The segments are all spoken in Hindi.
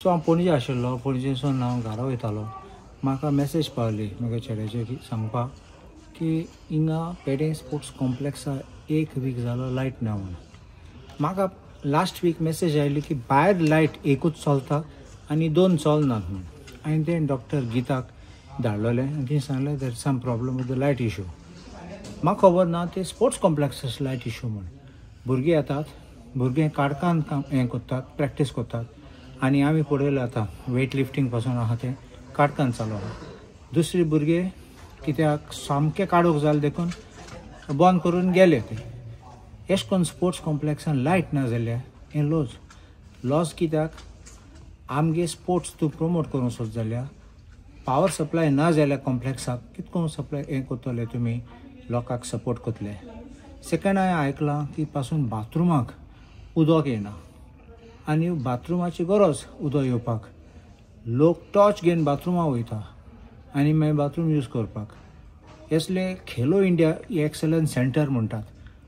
सो हांव पणजे आशिल्लो, पणजेसून हांव घरा वयतालो. म्हाका मेसेज पावली म्हज्या चेड्याची की सांगपाक की हिंगा पेडे स्पोर्ट्स कॉम्प्लेक्सा 1 वीक जालो लायट ना म्हणून. म्हाका लास्ट वीक मेसेज आयली की भायर लायट एकूच चलता आनी 2 चलनात म्हणून. हांवें तें डॉक्टर गीताक धाडलोलें आनी तिणें सांगलें there some problem with the light issue. म्हाका खबर ना ते स्पोर्ट्स कॉम्प्लेक्सास लायट इशू म्हणून. भुरगीं येतात, भुरगे काडकान हें करतात, प्रॅक्टीस करतात आनी आमी पळयलें आतां वेट लिफ्टींग पासून आहा तें काडकान चालू आहा. दुसरे भुरगे कित्याक सामकें काडूंक जालें देखून बंद करून गेले. ते अशें करून स्पोर्ट्स कॉम्प्लेक्सान लायट ना जाल्यार हें लॉस कित्याक आमगे स्पोर्ट्स तूं प्रमोट करूंक सोद जाल्यार पावर सप्लाय ना जाल्यार कॉम्प्लेक्साक कितको सप्लाय हें करतले तुमी लोकांक सपोर्ट करतले. सेकंड हांवें आयकलां की पासून बाथरुमाक उदक येना आनी बाथरुमाची गरज उदक येवपाक. लोक टॉर्च घेवन बाथरुमाक वयता आनी मागीर बाथरूम यूज करपाक. असले खेलो इंडिया एक्सलन्स सेंटर म्हणटात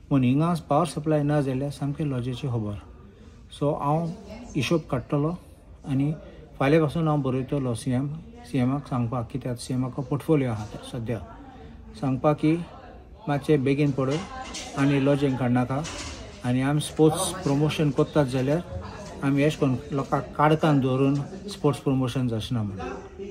पूण हिंगा पावर सप्लाय ना जाल्यार सामकें लॉजेची खबर. सो हांव हिशोब काडटलो आनी फाल्यां पासून हांव बरयतलो सीएमाक सांगपाक कित्याक सीएमाक पोर्टफोलियो आहा सद्या सांगपाक की मातशें बेगीन पळय आनी लॉजींग काडनाका आनी आमी स्पोर्ट्स प्रमोशन करतात जाल्यार आमी अशें करून लोकांक काडकान दवरून स्पोर्ट्स प्रमोशन जाचना म्हणून.